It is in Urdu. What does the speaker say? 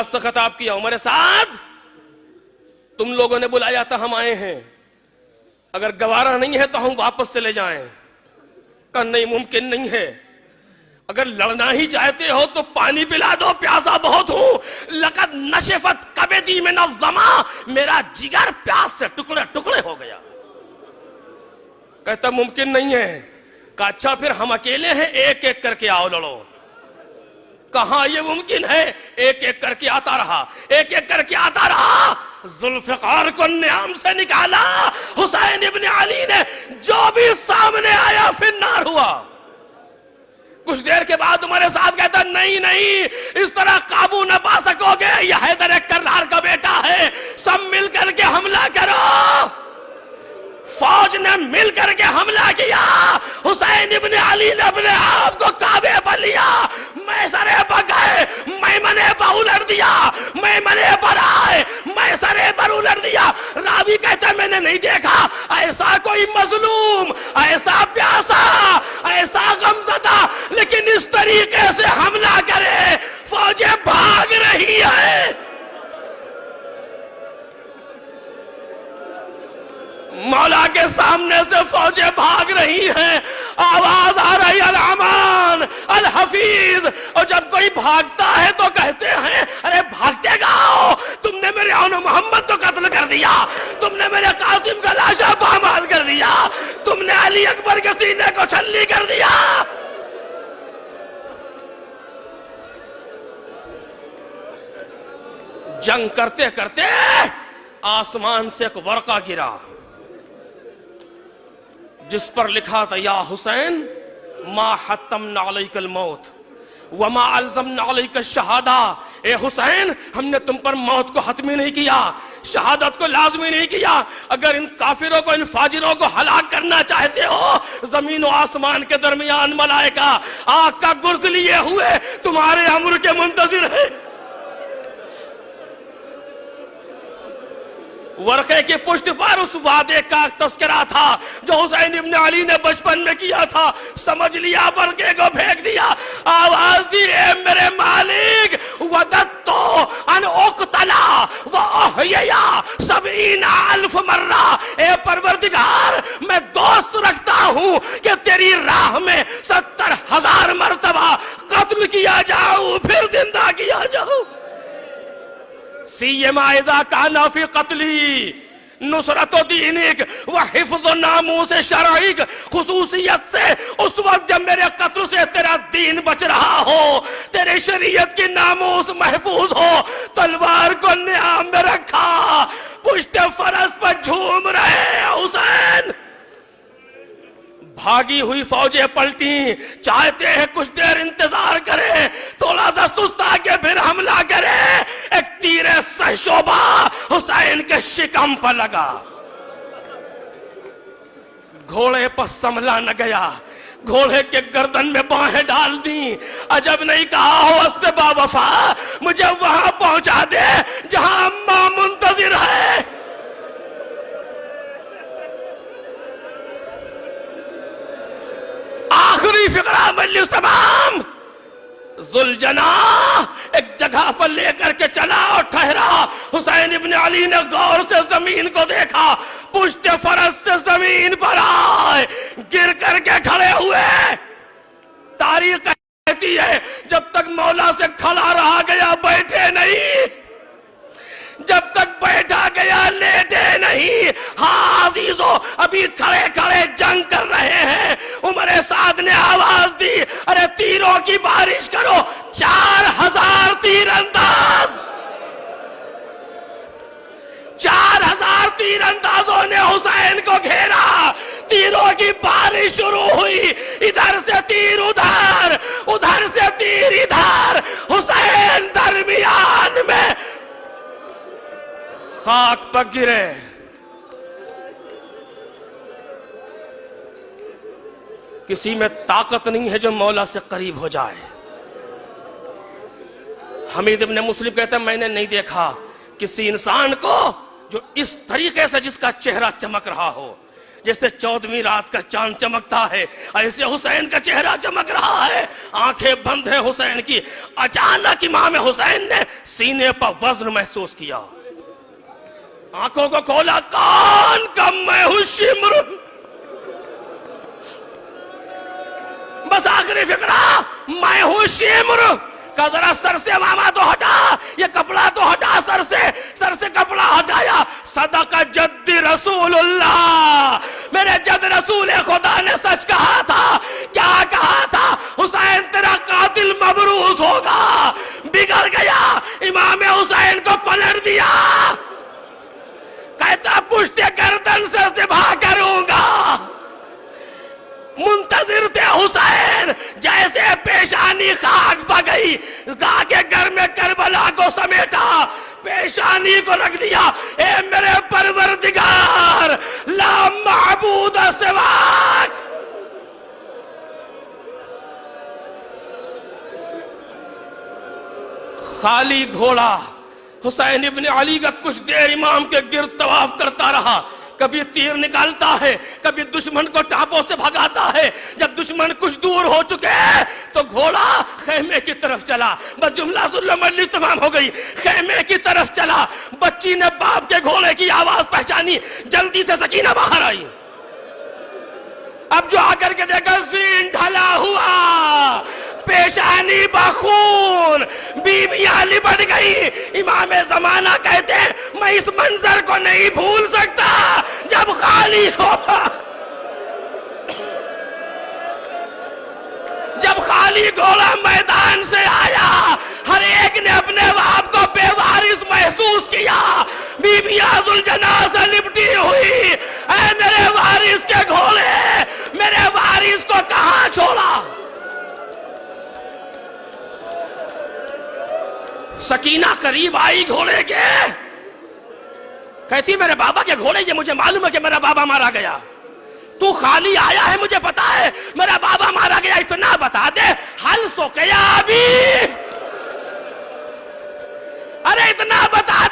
سے خطاب کیا، عمر سعد تم لوگوں نے بلایا تھا، ہم آئے ہیں، اگر گوارا نہیں ہے تو ہم واپس چلے جائیں۔ کہ نہیں، ممکن نہیں ہے، اگر لڑنا ہی چاہتے ہو تو پانی پلا دو، پیاسا بہت ہوں۔ لقد نشفت کبدی من الظما، میرا جگر پیاس سے ٹکڑے ٹکڑے ہو گیا۔ کہتا ممکن نہیں ہے۔ کہا اچھا پھر ہم اکیلے ہیں، ایک ایک کر کے آؤ لڑو۔ کہاں یہ ممکن ہے؟ ایک ایک کر کے آتا رہا، ایک ایک کر کے آتا رہا۔ ذوالفقار کو نیام سے نکالا، حسین ابن علی نے جو بھی سامنے آیا فی النار ہوا۔ کچھ دیر کے بعد عمر سعد کہتا نہیں نہیں، اس طرح قابو نہ پا سکو گے، یہ حیدر کرار کا بیٹا ہے، سب مل کر کے حملہ کرو۔ فوج نے مل کر کے حملہ کیا، حسین ابن علی نے اپنے آپ کو کعبے پر لیا، میسرے پر گئے، میمنے پر الٹ دیا، میمنے پر آئے، میسرے پر الٹ دیا۔ راوی کہتا ہے میں نے نہیں دیکھا ایسا کوئی مظلوم، ایسا پیاسا، ایسا غمزدہ لیکن اس طریقے سے حملہ کرے۔ فوجیں بھاگ رہی ہے، مولا کے سامنے سے فوجیں بھاگ رہی ہیں، آواز آ رہی الامان الحفیظ۔ اور جب کوئی بھاگتا ہے تو کہتے ہیں ارے بھاگتے گاؤ، تم نے میرے عون محمد کو قتل کر دیا، تم نے میرے قاسم کا لاشا پامال کر دیا، تم نے علی اکبر کے سینے کو چھلی کر دیا۔ جنگ کرتے کرتے آسمان سے ایک ورقہ گرا جس پر لکھا تھا یا حسین ما حتمنا علیک الموت وما الزمنا علیک الشہادہ، اے حسین ہم نے تم پر موت کو حتمی نہیں کیا، شہادت کو لازمی نہیں کیا۔ اگر ان کافروں کو، ان فاجروں کو ہلاک کرنا چاہتے ہو، زمین و آسمان کے درمیان ملائکہ آگ کا گرز لیے ہوئے تمہارے امر کے منتظر ہیں۔ ورقے کی پشت پر اس وعدے کا تذکرہ تھا جو حسین ابن علی نے بچپن میں کیا تھا۔ سمجھ لیا، ورقے کو پھینک دیا، آواز دی اے میرے مالک وددتو ان اقتلا واحییا 70,000 مرہ، اے پروردگار میں دوست رکھتا ہوں کہ تیری راہ میں 70,000 مرتبہ قتل کیا جاؤں پھر زندہ کیا جاؤں۔ سیما اذا کانا فی قتلی نصرت دینک وحفظ ناموس شرعک، خصوصیت سے اس وقت جب میرے قتل سے تیرا دین بچ رہا ہو، تیرے شریعت کی ناموس محفوظ ہو، تلوار کو نیام میں رکھا، پشت فرس پر جھوم رہے حسین۔ بھاگی ہوئی فوجیں پلٹی، چاہتے ہیں کچھ دیر انتظار کرے، تھوڑا سا سست آگے پھر حملہ کرے۔ ایک تیر سہشوبہ حسین کے شکم پر لگا، گھوڑے پر سنبھلا نہ گیا، گھوڑے کے گردن میں باہیں ڈال دیں۔ عجب نہیں کہا ہو اسب با وفا مجھے وہاں پہنچا دے جہاں اماں منتظر ہے۔ آخری فقرہ مجلس تمام، ذوالجناح ایک جگہ پر لے کر کے چلا اور ٹھہرا۔ حسین ابن علی نے غور سے زمین کو دیکھا، پشت فرس سے زمین پر آئے، گر کر کے کھڑے ہوئے۔ تاریخ کہتی ہے جب تک مولا سے کھڑا رہا گیا بیٹھے نہیں، جب تک بیٹھا گیا لیٹے نہیں۔ ہاں عزیزو ابھی کھڑے کھڑے جنگ کر رہے ہیں۔ عمر سعد نے آواز دی ارے تیروں کی بارش کرو، 4,000 تیر انداز، 4,000 تیر اندازوں نے حسین کو گھیرا، تیروں کی بارش شروع ہوئی، ادھر سے تیر ادھر، ادھر سے تیر ادھر، حسین درمیان میں خاک پر گرے۔ کسی میں طاقت نہیں ہے جو مولا سے قریب ہو جائے۔ حمید ابن مسلم کہتا ہے میں نے نہیں دیکھا کسی انسان کو جو اس طریقے سے جس کا چہرہ چمک رہا ہو، جیسے 14ویں رات کا چاند چمکتا ہے ایسے حسین کا چہرہ چمک رہا ہے، آنکھیں بند ہیں حسین کی۔ اچانک امام حسین نے سینے پر وزن محسوس کیا، آنکھوں کو کھولا، کان کا میں ہوں شمر، بس آخری فقرہ، میں ہوں شمر کا ذرا سر سے امامہ تو ہٹا، یہ کپڑا تو ہٹا سر سے کپڑا ہٹایا۔ صدق جد رسول اللہ، میرے جد رسول خدا نے سچ کہا تھا۔ کیا کہا تھا؟ حسین تیرا قاتل مبروز ہوگا۔ بگڑ گیا، امام حسین کو پلٹ دیا، کہتا پشت گردن سے ذبح کروں گا۔ منتظر تھے حسین، جیسے پیشانی خاک پا گئی، کہا کہ گھر میں کربلا کو سمیٹا، پیشانی کو رکھ دیا، اے میرے پروردگار، لا معبود سواک۔ خالی گھوڑا حسین ابن علی کا کچھ دیر امام کے گرد طواف کرتا رہا، کبھی تیر نکالتا ہے، کبھی دشمن کو ٹاپوں سے بھگاتا ہے۔ جب دشمن کچھ دور ہو چکے تو گھوڑا خیمے کی طرف چلا، بس جملہ سن لو، مجلس تمام ہو گئی، خیمے کی طرف چلا۔ بچی نے باپ کے گھوڑے کی آواز پہچانی، جلدی سے سکینہ باہر آئی، اب جو آ کر کے دیکھا زین ڈھلا ہوا، پیشانی بخون، بیویاں لپٹ گئی۔ امام زمانہ کہتے ہیں میں اس منظر کو نہیں بھول سکتا، جب خالی ہوا، جب خالی گھوڑا میدان سے آیا، ہر ایک نے اپنے باپ کو بے وارث محسوس کیا۔ بیویاں ذوالجناح سے لپٹی ہوئی، اے میرے وارث کے گھوڑے، میرے وارث کو کہاں چھوڑا؟ سکینہ قریب آئی گھوڑے کے، کہتی میرے بابا کے گھوڑے، یہ مجھے معلوم ہے کہ میرا بابا مارا گیا، تو خالی آیا ہے، مجھے پتا ہے میرا بابا مارا گیا، اتنا بتا دے حل سو کیا ابھی، ارے اتنا بتا